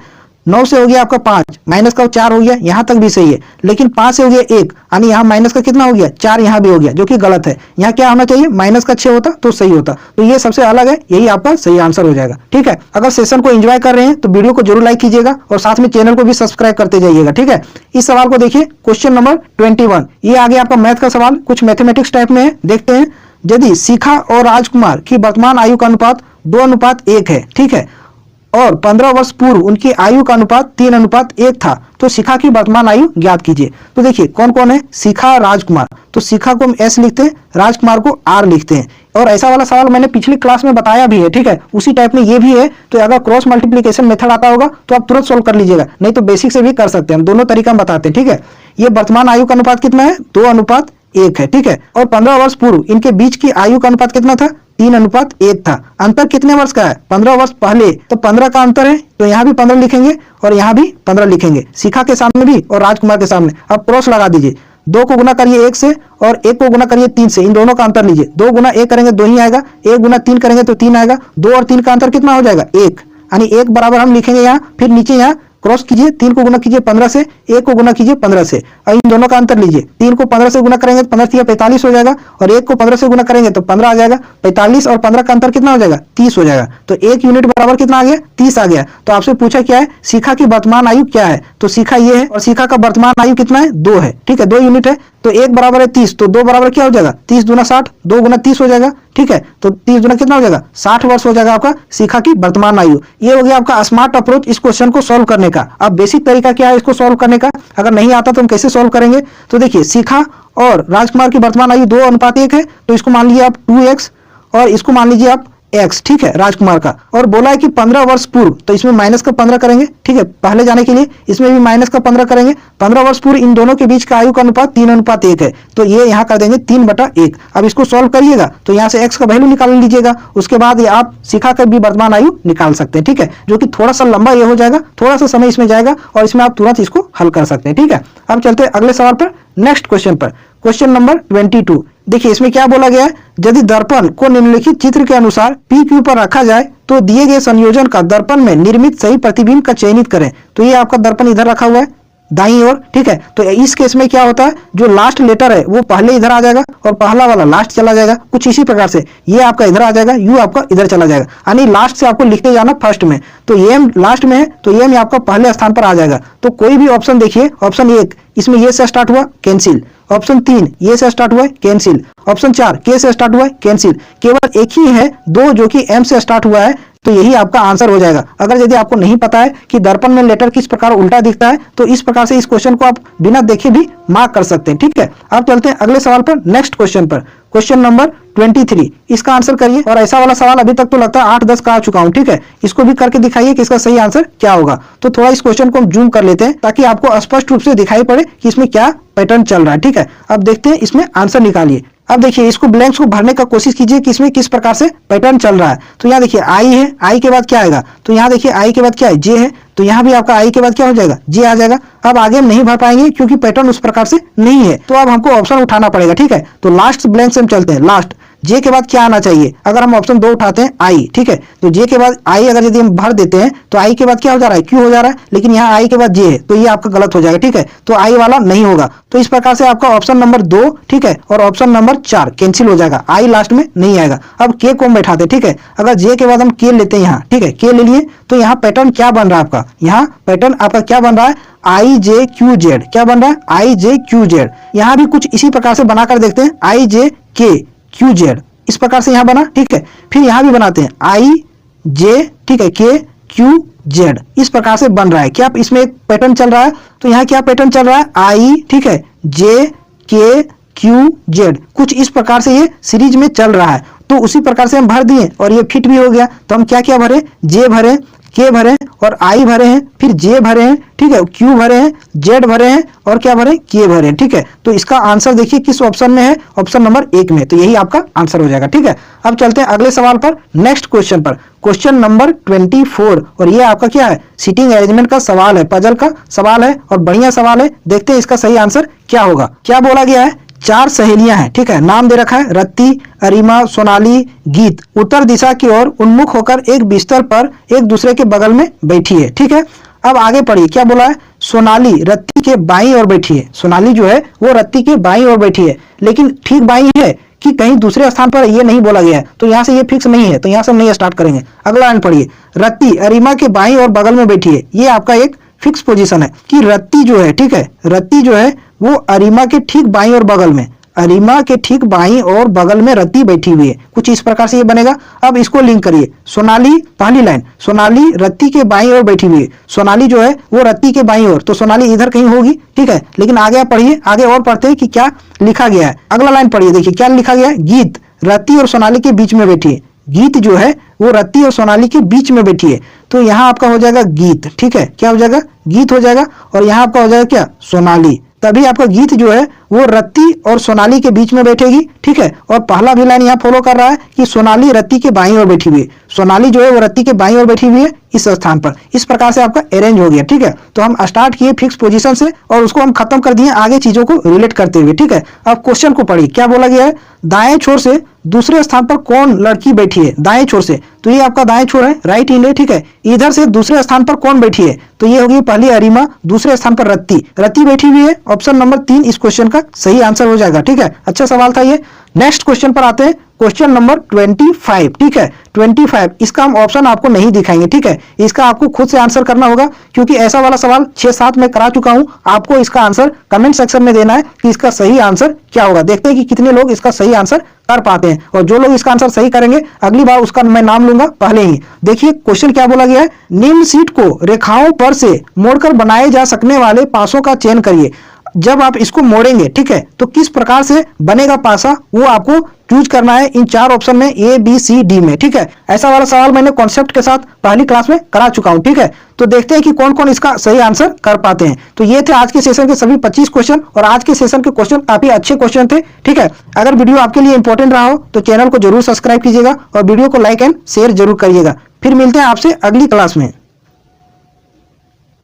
9 से हो गया आपका 5, माइनस का 4 हो गया, यहाँ तक भी सही है। लेकिन 5 से हो गया 1, यानी यहाँ माइनस का कितना हो गया 4, यहाँ भी हो गया, जो कि गलत है। यहाँ क्या होना चाहिए, माइनस का 6 होता तो सही होता। तो ये सबसे अलग है, यही आपका सही आंसर हो जाएगा। ठीक है, अगर सेशन को एंजॉय कर रहे हैं तो वीडियो को जरूर लाइक कीजिएगा और साथ में चैनल को भी सब्सक्राइब करते जाइएगा। ठीक है, इस सवाल को देखिए, क्वेश्चन नंबर 21। ये आगे आपका मैथ का सवाल, कुछ मैथमेटिक्स टाइप में है। देखते हैं, यदि शिखा और राजकुमार की वर्तमान आयु का अनुपात 2:1 है, ठीक है, और 15 वर्ष पूर्व उनकी आयु का अनुपात 3:1 था, तो शिखा की वर्तमान आयु ज्ञात कीजिए। तो देखिए कौन कौन है, शिखा, राजकुमार। तो शिखा को हम S लिखते हैं, राजकुमार को R लिखते हैं। और ऐसा वाला सवाल मैंने पिछली क्लास में बताया भी है। ठीक है, उसी टाइप में ये भी है। तो अगर क्रॉस मल्टीप्लीकेशन मेथड आता होगा तो आप तुरंत सोल्व कर लीजिएगा, नहीं तो बेसिक से भी कर सकते हैं। हम दोनों तरीका हम बताते हैं। ठीक है, ये वर्तमान आयु का अनुपात कितना है, 2:1 है। ठीक है, और 15 वर्ष पूर्व इनके बीच की आयु का अनुपात कितना था, 3:1 था। अंतर कितने वर्ष का है, 15 वर्ष पहले, तो 15 का अंतर है, तो यहाँ भी 15 लिखेंगे और यहाँ भी 15 लिखेंगे, शिखा के सामने भी और राजकुमार के सामने। अब क्रॉस लगा दीजिए, 2 को गुना करिए 1 से और 1 को गुना करिए 3 से, इन दोनों का अंतर लीजिए। 2 गुना 1 करेंगे 2 ही आएगा, 1 गुना 3 करेंगे तो 3 आएगा। 2 और 3 का अंतर कितना हो जाएगा, 1, यानी 1 बराबर हम लिखेंगे यहाँ। फिर नीचे यहाँ क्रॉस कीजिए, 3 को गुना कीजिए 15 से, 1 को गुना कीजिए 15 से, और इन दोनों का अंतर लीजिए। 3 को 15 से गुना करेंगे तो 15 45 हो जाएगा, और 1 को 15 से गुना करेंगे तो 15 आ जाएगा। 45 और 15 का अंतर कितना हो जाएगा, 30 हो जाएगा। तो 1 यूनिट बराबर कितना आ गया, 30 आ गया। तो आपसे पूछा क्या है, शिखा की वर्तमान आयु क्या है, तो शिखा ये है, और शिखा का वर्तमान आयु कितना है, 2 है। ठीक है, 2 यूनिट है, तो 1 बराबर है 30, तो 2 बराबर क्या हो जाएगा, 30 दूना 60, 2 गुना 30 हो जाएगा। ठीक है, तो 30 गुना कितना हो जाएगा, 60 वर्ष हो जाएगा आपका शिखा की वर्तमान आयु। ये हो गया आपका स्मार्ट अप्रोच इस क्वेश्चन को सॉल्व करने का। अब बेसिक तरीका क्या है इसको सॉल्व करने का, अगर नहीं आता तो हम कैसे सॉल्व करेंगे। तो देखिए, शिखा और राजकुमार की वर्तमान आयु 2:1 है, तो इसको मान लीजिए आप 2x और इसको मान लीजिए आप x। ठीक है, राजकुमार का। और बोला है कि 15 वर्ष पूर्व, तो इसमें माइनस का 15 करेंगे। ठीक है, पहले जाने के लिए इसमें भी माइनस का 15 करेंगे। 15 वर्ष पूर्व इन दोनों के बीच का आयु का अनुपात 3:1 है, तो ये यहाँ कर देंगे 3/1। अब इसको सॉल्व करिएगा तो यहाँ से x का वैल्यू निकाल लीजिएगा, उसके बाद ये आप शिखा का भी वर्तमान आयु निकाल सकते हैं। ठीक है, जो कि थोड़ा सा लंबा ये हो जाएगा, थोड़ा सा समय इसमें जाएगा और इसमें आप तुरंत इसको हल कर सकते हैं। ठीक है, अब चलते हैं अगले सवाल पर, नेक्स्ट क्वेश्चन पर, क्वेश्चन नंबर 22। देखिए इसमें क्या बोला गया है, यदि दर्पण को निम्नलिखित चित्र के अनुसार PQ पर रखा जाए तो दिए गए संयोजन का दर्पण में निर्मित सही प्रतिबिंब का चयनित करें। तो ये आपका दर्पण इधर रखा हुआ है दाईं ओर। ठीक है, तो इस केस में क्या होता है, जो लास्ट लेटर है वो पहले इधर आ जाएगा और पहला वाला लास्ट चला जाएगा। कुछ इसी प्रकार से ये आपका इधर आ जाएगा, यू आपका इधर चला जाएगा, यानी लास्ट से आपको लिखते जाना फर्स्ट में। तो ये लास्ट में है तो ये आपका पहले स्थान पर आ जाएगा। तो कोई भी ऑप्शन देखिए, ऑप्शन 1 इसमें ये से स्टार्ट हुआ, कैंसिल। ऑप्शन 3 ये से स्टार्ट हुआ है, कैंसिल। ऑप्शन 4 के से स्टार्ट हुआ है, कैंसिल। केवल एक ही है 2 जो कि M से स्टार्ट हुआ है, तो यही आपका आंसर हो जाएगा। अगर यदि आपको नहीं पता है कि दर्पण में लेटर किस प्रकार उल्टा दिखता है, तो इस प्रकार से इस क्वेश्चन को आप बिना देखे भी मार्क कर सकते हैं। ठीक है, अब चलते हैं अगले सवाल पर, नेक्स्ट क्वेश्चन पर, क्वेश्चन नंबर 23। इसका आंसर करिए। और ऐसा वाला सवाल अभी तक तो लगता है 8-10 का आ चुका हूं। ठीक है, इसको भी करके दिखाइए कि इसका सही आंसर क्या होगा। तो थोड़ा इस क्वेश्चन को हम जूम कर लेते हैं ताकि आपको स्पष्ट रूप से दिखाई पड़े कि इसमें क्या पैटर्न चल रहा है। ठीक है, अब देखते हैं इसमें आंसर निकालिए। अब देखिए इसको ब्लैंक्स को भरने का कोशिश कीजिए कि इसमें किस प्रकार से पैटर्न चल रहा है। तो यहाँ देखिए आई है, आई के बाद क्या आएगा, तो यहाँ देखिए आई के बाद क्या है, जे है, तो यहाँ भी आपका आई के बाद क्या हो जाएगा, जे आ जाएगा। अब आगे हम नहीं भर पाएंगे क्योंकि पैटर्न उस प्रकार से नहीं है, तो अब हमको ऑप्शन उठाना पड़ेगा। ठीक है, तो लास्ट ब्लैंक से हम चलते हैं। लास्ट जे के बाद क्या आना चाहिए, अगर हम ऑप्शन 2 उठाते हैं आई। ठीक है, तो जे के बाद आई अगर यदि हम भर देते हैं तो आई के बाद क्या हो जा रहा है, क्यू हो जा रहा है, लेकिन यहाँ आई के बाद जे है, तो ये आपका गलत हो जाएगा। ठीक है, तो आई वाला नहीं होगा। तो इस प्रकार से आपका ऑप्शन नंबर 2, ठीक है, और ऑप्शन नंबर 4 कैंसिल हो जाएगा, आई लास्ट में नहीं आएगा। अब के को हम बैठाते हैं। ठीक है, अगर जे के बाद हम के लेते हैं यहाँ, ठीक है, के ले लिए, तो यहाँ पैटर्न क्या बन रहा है आपका, यहाँ पैटर्न आपका क्या बन रहा है, IJQZ। क्या बन रहा है, IJQZ। यहाँ भी कुछ इसी प्रकार से बनाकर देखते हैं, IJKQZ, इस प्रकार से यहाँ बना। ठीक है, फिर यहाँ भी बनाते हैं IJ, ठीक है, KQZ, इस प्रकार से बन रहा है। क्या इसमें एक पैटर्न चल रहा है, तो यहाँ क्या पैटर्न चल रहा है, I, ठीक है, JKQZ, कुछ इस प्रकार से ये सीरीज में चल रहा है। तो उसी प्रकार से हम भर दिए और ये फिट भी हो गया। तो हम क्या क्या भरे, जे भरे, के भरे और आई भरे हैं, फिर जे भरे हैं, ठीक है, क्यू भरे हैं, जेड भरे हैं और क्या भरे, के भरे हैं। ठीक है, तो इसका आंसर देखिए किस ऑप्शन में है, ऑप्शन नंबर 1 में, तो यही आपका आंसर हो जाएगा। ठीक है, अब चलते हैं अगले सवाल पर, नेक्स्ट क्वेश्चन पर, क्वेश्चन नंबर 24। और ये आपका क्या है, सीटिंग अरेंजमेंट का सवाल है, पजल का सवाल है और बढ़िया सवाल है। देखते हैं इसका सही आंसर क्या होगा। क्या बोला गया है, 4 सहेलियां हैं, ठीक है, नाम दे रखा है रत्ती, अरिमा, सोनाली, गीत, उत्तर दिशा की ओर उन्मुख होकर एक बिस्तर पर एक दूसरे के बगल में बैठी है। ठीक है, अब आगे पढ़िए क्या बोला है, सोनाली रत्ती के बाईं ओर बैठी है। सोनाली जो है वो रत्ती के बाईं ओर बैठी है, लेकिन ठीक बाईं है कि कहीं दूसरे स्थान पर ये नहीं बोला गया है, तो यहाँ से ये फिक्स नहीं है, तो यहाँ से हम नहीं स्टार्ट करेंगे। अगला लाइन पढ़िए, रत्ती अरिमा के बाईं और बगल में बैठी है। ये आपका एक फिक्स पोजीशन है कि रत्ती जो है, ठीक है, रत्ती जो है वो अरिमा के ठीक बाईं और बगल में, अरिमा के ठीक बाईं और बगल में रत्ती बैठी हुई है। कुछ इस प्रकार से ये बनेगा। अब इसको लिंक करिए, सोनाली, पहली लाइन, सोनाली रत्ती के बाईं ओर बैठी हुई है। सोनाली जो है वो रत्ती के बाईं ओर, तो सोनाली इधर कहीं होगी, ठीक है। लेकिन आगे आप पढ़िए, आगे और पढ़ते हैं कि क्या लिखा गया है। अगला लाइन पढ़िए, देखिए क्या लिखा गया है, गीत रत्ती और सोनाली के बीच में बैठी है। गीत जो है वो रत्ती और सोनाली के बीच में बैठी है, तो यहाँ आपका हो जाएगा गीत, ठीक है। क्या हो जाएगा, गीत हो जाएगा, और यहाँ आपका हो जाएगा क्या, सोनाली। तभी आपका गीत जो है वो रत्ती और सोनाली के बीच में बैठेगी, ठीक है। और पहला भी लाइन यहाँ फॉलो कर रहा है कि सोनाली रत्ती के बाईं ओर बैठी हुई है। सोनाली जो है वो रत्ती के बाईं ओर बैठी हुई है इस स्थान पर। इस प्रकार से आपका अरेंज हो गया, ठीक है। तो हम स्टार्ट किए फिक्स पोजीशन से और उसको हम खत्म कर दिए आगे चीजों को रिलेट करते हुए, ठीक है। अब क्वेश्चन को पढ़िए, क्या बोला गया है, दाएं छोर से दूसरे स्थान पर कौन लड़की बैठी है। दाएं छोर से, तो ये आपका दाएं छोर है, राइट इंड है, ठीक है। इधर से दूसरे स्थान पर कौन बैठी है, तो ये होगी पहली अरिमा, दूसरे स्थान पर रत्ती, रत्ती बैठी हुई है। ऑप्शन नंबर 3 इस क्वेश्चन का सही आंसर हो जाएगा, ठीक है। अच्छा सवाल था ये। नेक्स्ट क्वेश्चन पर आते हैं, क्वेश्चन नंबर 25, ठीक है। 25 इसका हम ऑप्शन आपको नहीं दिखाएंगे, ठीक है। इसका आपको खुद से आंसर करना होगा, क्योंकि ऐसा वाला सवाल 6-7 में करा चुका हूं। आपको इसका आंसर कमेंट सेक्शन में देना है कि इसका सही आंसर क्या होगा। देखते हैं कि कितने लोग इसका सही आंसर कर पाते हैं, और जो लोग इसका आंसर सही करेंगे अगली बार उसका मैं नाम लूंगा पहले ही। देखिए क्वेश्चन क्या बोला गया है, निम्न शीट को रेखाओं पर से मोड़कर बनाए जा सकने वाले पासों का चयन करिए। जब आप इसको मोड़ेंगे, ठीक है, तो किस प्रकार से बनेगा पासा, वो आपको चूज करना है इन 4 ऑप्शन में, ए बी सी डी में, ठीक है। ऐसा वाला सवाल मैंने कॉन्सेप्ट के साथ पहली क्लास में करा चुका हूं, ठीक है। तो देखते हैं कि कौन कौन इसका सही आंसर कर पाते हैं। तो ये थे आज के सेशन के सभी 25 क्वेश्चन, और आज के सेशन के क्वेश्चन काफी अच्छे क्वेश्चन थे, ठीक है। अगर वीडियो आपके लिए इंपॉर्टेंट रहा हो तो चैनल को जरूर सब्सक्राइब कीजिएगा और वीडियो को लाइक एंड शेयर जरूर करिएगा। फिर मिलते हैं आपसे अगली क्लास में।